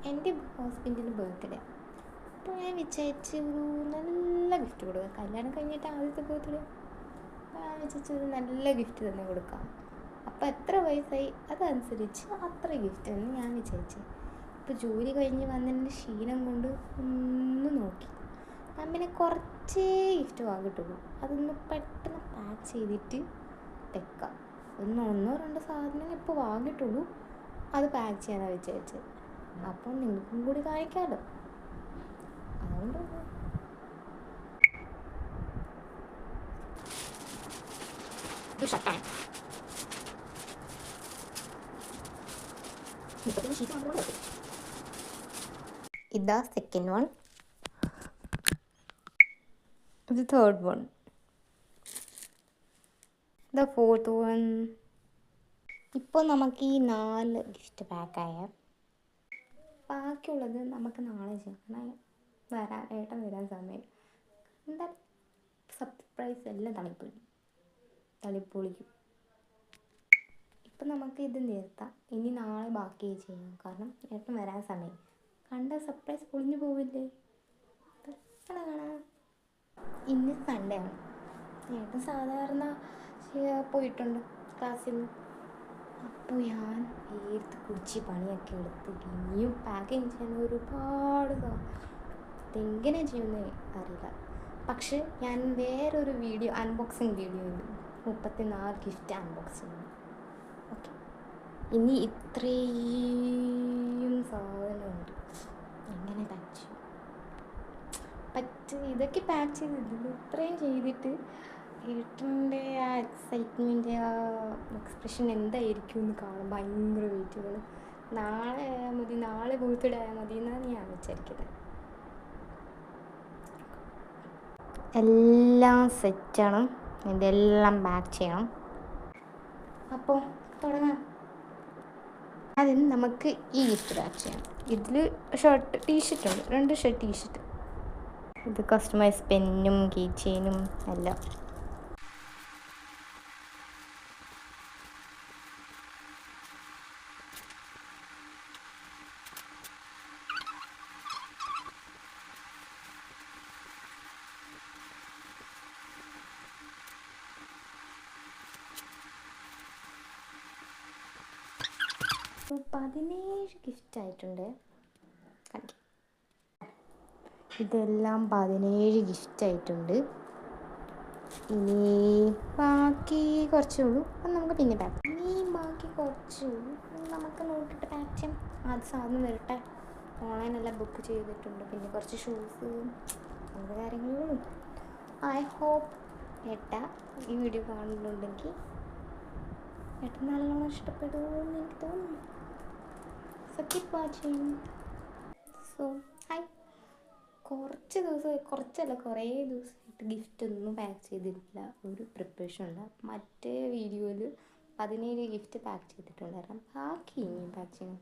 എൻ്റെ ഹസ്ബൻഡിൻ്റെ ബർത്ത്ഡേ. അപ്പോൾ ഞാൻ വിചാരിച്ച് ഒരു നല്ല ഗിഫ്റ്റ് കൊടുക്കാം. കല്യാണം കഴിഞ്ഞിട്ട് ആദ്യത്തെ ബർത്ത്ഡേ. അപ്പോൾ ഞാൻ വിചാരിച്ച് ഒരു നല്ല ഗിഫ്റ്റ് തന്നെ കൊടുക്കാം. അപ്പോൾ എത്ര വയസ്സായി അതനുസരിച്ച് അത്ര ഗിഫ്റ്റ് എന്ന് ഞാൻ വിചാരിച്ചു. ഇപ്പോൾ ജോലി കഴിഞ്ഞ് വന്നതിൻ്റെ ക്ഷീണം കൊണ്ട് ഒന്ന് നോക്കി. ഞാൻ പിന്നെ കുറച്ചേ ഗിഫ്റ്റ് വാങ്ങിയിട്ടുള്ളൂ. അതൊന്ന് പെട്ടെന്ന് പാക്ക് ചെയ്തിട്ട് വെക്കാം. ഒന്നോ രണ്ടോ സാധനങ്ങൾ ഇപ്പോൾ വാങ്ങിയിട്ടുള്ളൂ. അത് പാക്ക് ചെയ്യാനാണ് വിചാരിച്ചത്. അപ്പോൾ നിങ്ങൾക്കും കൂടി കാണിക്കാമല്ലോ. അതുകൊണ്ട് ഇതാ സെക്കൻഡ് വൺ. ഇത് third one. The fourth one. ഇപ്പോൾ നമുക്ക് ഈ 4 ഗിഫ്റ്റ് പാക്കായ ബാക്കിയുള്ളത് നമുക്ക് നാളെ ചെയ്യണം. ഏട്ടൻ വരാൻ സമയം എന്താ സർപ്രൈസ് എല്ലാം തളിപ്പൊളിക്കും. ഇപ്പം നമുക്ക് ഇത് നിർത്താം. ഇനി നാളെ ബാക്കി ചെയ്യാം. കാരണം ഏട്ടൻ വരാൻ സമയം കണ്ട സർപ്രൈസ് പൊളിഞ്ഞു പോവില്ലേ. ഇന്ന് സൺഡേ ആണ്. ഏട്ടൻ സാധാരണ പോയിട്ടുണ്ട് ക്ലാസ്സിൽ നിന്ന്. അപ്പോൾ ഞാൻ നേരത്തെ കുടിച്ച് പണിയൊക്കെ എടുത്ത് ഇനിയും പാക്കിങ് ചെയ്യാൻ ഒരുപാട് ഇതെങ്ങനെ ചെയ്യുന്നത് അറിയില്ല. പക്ഷെ ഞാൻ വേറൊരു വീഡിയോ അൺബോക്സിങ് വീഡിയോ ഉണ്ട്. 34 ഗിഫ്റ്റ് അൺബോക്സിങ്. ഓക്കെ, ഇനി ഇത്രയും സാധനമുണ്ട്. എങ്ങനെ പാക്ക് ചെയ്യും? ഇതൊക്കെ പാക്ക് ചെയ്തിട്ടുള്ളൂ. ഇത്രയും ചെയ്തിട്ട് ഏട്ടൻ്റെ ആ എക്സൈറ്റ്മെൻറ്റ്, ആ എക്സ്പ്രഷൻ എന്തായിരിക്കും എന്ന് കാണാൻ ഭയങ്കര വെയിറ്റുകൾ. നാളെ ബർത്ത്ഡേ ആയാൽ മതി എന്നാണ് ഞാൻ വിചാരിക്കുന്നത്. എല്ലാം സെറ്റാണ്. ഇതെല്ലാം പാക്ക് ചെയ്യണം. അപ്പോൾ തുടങ്ങാം. അതിന് നമുക്ക് ഈ ഗിഫ്റ്റ് പാക്ക് ചെയ്യാം. ഇതിൽ ടീഷർട്ട് ഉണ്ട്, 2 ടീഷർട്ട്. ഇത് കസ്റ്റമൈസ് പെന്നും കീ ചെയിനും എല്ലാം. അപ്പോൾ 17 ഗിഫ്റ്റ് ആയിട്ടുണ്ട്. ഇതെല്ലാം 17 ഗിഫ്റ്റ് ആയിട്ടുണ്ട്. ഇനി ബാക്കി കുറച്ചേ ഉള്ളൂ. അപ്പം നമുക്ക് പിന്നെ പാക്ക് ചെയ്യാം. ഇനി ബാക്കി കുറച്ചേ ഉള്ളൂ. നമുക്ക് നോക്കിയിട്ട് പാക്ക് ചെയ്യാം. അത് സാധനം വരട്ടെ. ഓൺലൈനെല്ലാം ബുക്ക് ചെയ്തിട്ടുണ്ട്. പിന്നെ കുറച്ച് ഷൂസ്, അങ്ങനത്തെ കാര്യങ്ങളുള്ളൂ. ഐ ഹോപ്പ് ഏട്ടാ ഈ വീഡിയോ കാണുന്നുണ്ടെങ്കിൽ ഏട്ടൻ നല്ലോണം ഇഷ്ടപ്പെടുമെന്ന് എനിക്ക് തോന്നുന്നു. So keep watching. So hi. കുറേ ദിവസമായിട്ട് ഗിഫ്റ്റ് ഒന്നും പാക്ക് ചെയ്തിട്ടില്ല. ഒരു പ്രിപ്പറേഷൻ ഉണ്ട്. മറ്റേ വീഡിയോയിൽ 17 ഗിഫ്റ്റ് പാക്ക് ചെയ്തിട്ടുണ്ടായിരുന്നു. ബാക്കി ഇനിയും പാക്ക് ചെയ്യണം.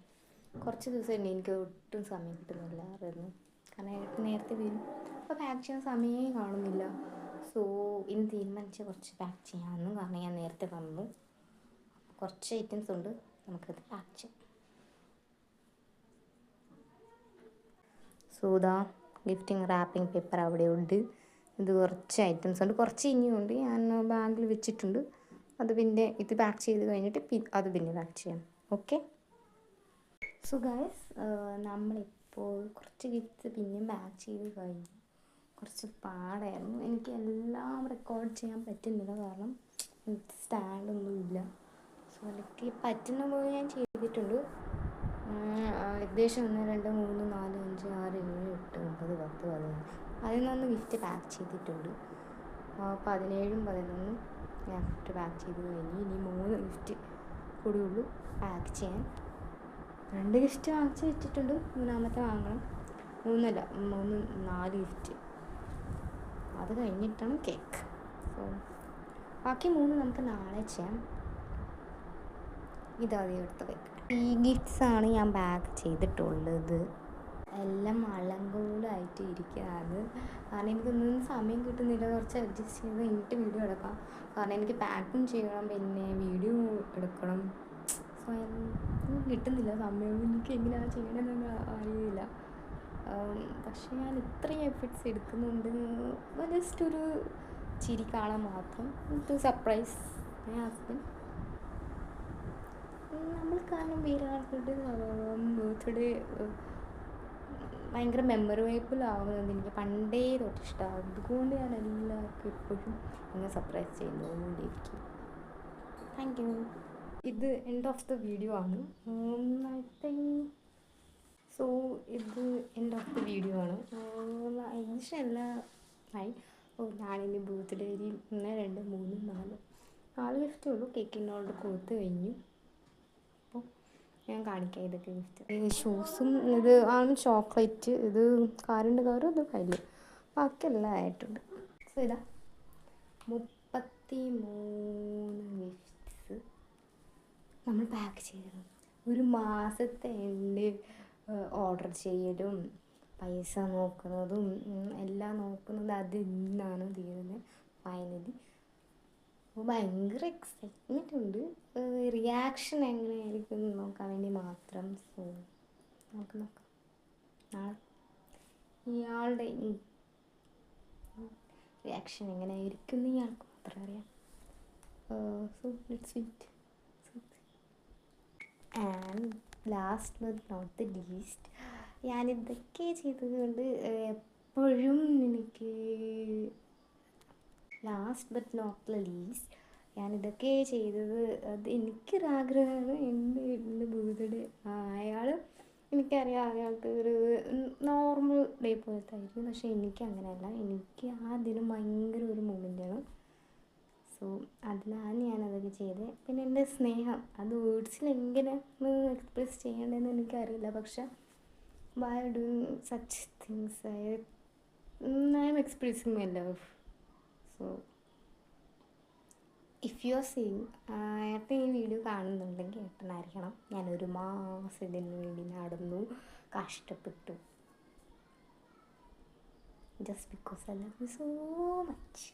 കുറച്ച് ദിവസമായിട്ട് എനിക്ക് ഒട്ടും സമയം കിട്ടുന്നില്ലായിരുന്നു. കാരണം ഏട്ടൻ നേരത്തെ വരും. അപ്പോൾ പാക്ക് ചെയ്യാൻ സമയമേ കാണുന്നില്ല. സോ ഇന്ന് തീരുമാനിച്ച് കുറച്ച് പാക്ക് ചെയ്യാമെന്ന്. കാരണം ഞാൻ നേരത്തെ വന്നു. കുറച്ച് ഐറ്റംസ് ഉണ്ട്, നമുക്കത് പാക്ക് ചെയ്യാം. സൂതാ ഗിഫ്റ്റിംഗ് റാപ്പിംഗ് പേപ്പർ അവിടെ ഉണ്ട്. ഇത് കുറച്ച് ഐറ്റംസ് ഉണ്ട്. കുറച്ച് ഇനിയുണ്ട്. ഞാൻ ബാഗിൽ വെച്ചിട്ടുണ്ട്. അത് പിന്നെ ഇത് പാക്ക് ചെയ്ത് കഴിഞ്ഞിട്ട് അത് പിന്നെ പാക്ക് ചെയ്യാം. ഓക്കെ. സോ ഗൈസ്, നമ്മളിപ്പോൾ കുറച്ച് ഗിഫ്റ്റ്സ് പിന്നെയും പാക്ക് ചെയ്ത് കഴിഞ്ഞു. കുറച്ച് പാടായിരുന്നു. എനിക്ക് എല്ലാം റെക്കോർഡ് ചെയ്യാൻ പറ്റുന്നില്ല. കാരണം സ്റ്റാൻഡൊന്നും ഇല്ല. സോ എനിക്ക് പറ്റുന്ന പോലെ ഞാൻ ചെയ്തിട്ടുണ്ട്. ഏകദേശം 1 2 3 4 5 6 7 8 9 10 11 11 ഗിഫ്റ്റ് പാക്ക് ചെയ്തിട്ടുണ്ട്. 17ഉം 11ഉം ഞാൻ ഗിഫ്റ്റ് പാക്ക് ചെയ്ത് കഴിഞ്ഞു. ഇനി 3 ഗിഫ്റ്റ് കൂടിയുള്ളൂ പാക്ക് ചെയ്യാൻ. 2 ഗിഫ്റ്റ് വാങ്ങിച്ച് വെച്ചിട്ടുണ്ട്. 3ാമത്തെ വാങ്ങണം. 4 ഗിഫ്റ്റ്. അത് കഴിഞ്ഞിട്ടാണ് കേക്ക്. സോ ബാക്കി 3 നമുക്ക് നാളെ ചെയ്യാം. ഇതാദ്യം എടുത്ത് വെക്കാം. ഈ ഗിഫ്റ്റ്സാണ് ഞാൻ പാക്ക് ചെയ്തിട്ടുള്ളത്. എല്ലാം അലങ്കോലമായിട്ട് ഇരിക്കുകയാണ്. കാരണം എനിക്കൊന്നും സമയം കിട്ടുന്നില്ല. കുറച്ച് അഡ്ജസ്റ്റ് ചെയ്ത് കഴിഞ്ഞിട്ട് വീഡിയോ എടുക്കാം. കാരണം എനിക്ക് പാക്കും ചെയ്യണം, പിന്നെ വീഡിയോ എടുക്കണം. സോ കിട്ടുന്നില്ല സമയം, എനിക്ക് എങ്ങനെയാണ് ചെയ്യണമെന്നൊന്നും അറിയില്ല. പക്ഷെ ഞാൻ ഇത്രയും എഫേർട്സ് എടുക്കുന്നുണ്ട് ജസ്റ്റ് ഒരു ചിരി കാണാൻ മാത്രം, ടു സർപ്രൈസ് മൈ ഹസ്ബൻഡ്. നമ്മൾ കാരണം വേറെ ആൾക്കാരുടെ ബർത്ത്ഡേ ഭയങ്കര മെമ്മറബിൾ ആവുന്നത് എനിക്ക് പണ്ടേ തൊട്ട് ഇഷ്ടമാണ്. അതുകൊണ്ട് ഞാൻ എല്ലാവർക്കും എപ്പോഴും ഇങ്ങനെ സർപ്രൈസ് ചെയ്യുന്നതുകൊണ്ടിരിക്കും. Thank you. ഇത് എൻഡ് ഓഫ് ദ വീഡിയോ ആണ്. ഐ തിങ്ക് സോ ഇത് എൻഡ് ഓഫ് ദ വീഡിയോ ആണ്. ഏകദേശം എല്ലാം ആയി. ഞാനിനി ബർത്ത്ഡേയിൽ 1 2 3 4 ഗിഫ്റ്റേ ഉള്ളൂ. കേക്കിൻ്റെ ഓർഡർ കൊടുത്തു കഴിഞ്ഞു. അപ്പോൾ ഞാൻ കാണിക്കാം ഇതൊക്കെ ഗിഫ്റ്റ്. ഷൂസും ഇത് ആണ് ചോക്ലേറ്റ്. ഇത് കാറിൻ്റെ കവറും ഇത് കയ്യിൽ. ബാക്കിയെല്ലാം ആയിട്ടുണ്ട്. സോ ഇതാ 33 ഗിഫ്റ്റ്സ് നമ്മൾ പാക്ക് ചെയ്തത്. ഒരു മാസത്തെ എൻ്റെ ഓർഡർ ചെയ്യലും പൈസ നോക്കുന്നതും എല്ലാം നോക്കുന്നത് അത് ഇന്നാണ് തീരുന്നത് ഫൈനലി. അപ്പോൾ ഭയങ്കര എക്സൈറ്റ്മെൻ്റ് ഉണ്ട്. റിയാക്ഷൻ എങ്ങനെയായിരിക്കും എന്ന് നോക്കാൻ വേണ്ടി മാത്രം. സോ നോക്കാം നാളെ ഇയാളുടെ റിയാക്ഷൻ എങ്ങനെയായിരിക്കും എന്ന് ഇയാൾക്ക് മാത്രം അറിയാം. So let's wait. And last but not the least, ഞാനിതൊക്കെ ചെയ്തതുകൊണ്ട് എപ്പോഴും എനിക്ക് last but not the least ഞാനിതൊക്കെ ചെയ്തത് അത് എനിക്കൊരാഗ്രഹമാണ്. എൻ്റെ ബർത്ത്ഡേ അയാൾ എനിക്കറിയാം അയാൾക്ക് ഒരു നോർമൽ ഡേ പോലത്തെ ആയിരിക്കും. പക്ഷേ എനിക്ക് അങ്ങനെയല്ല. എനിക്ക് ആ ദിനം ഭയങ്കര ഒരു മൊമെൻ്റാണ്. സോ അതിലാണ് ഞാനതൊക്കെ ചെയ്തത്. പിന്നെ എൻ്റെ സ്നേഹം അത് വേർഡ്സിൽ എങ്ങനെ എക്സ്പ്രസ് ചെയ്യേണ്ടതെന്ന് എനിക്കറിയില്ല. പക്ഷെ by doing such things I am expressing my love. So if you are seeing, ഏട്ടൻ ഈ വീഡിയോ കാണുന്നുണ്ടെങ്കിൽ ഏട്ടനായിരിക്കണം. ഞാനൊരു മാസം ഇതിന് വേണ്ടി നടന്നു, കഷ്ടപ്പെട്ടു. Just because I love you so much.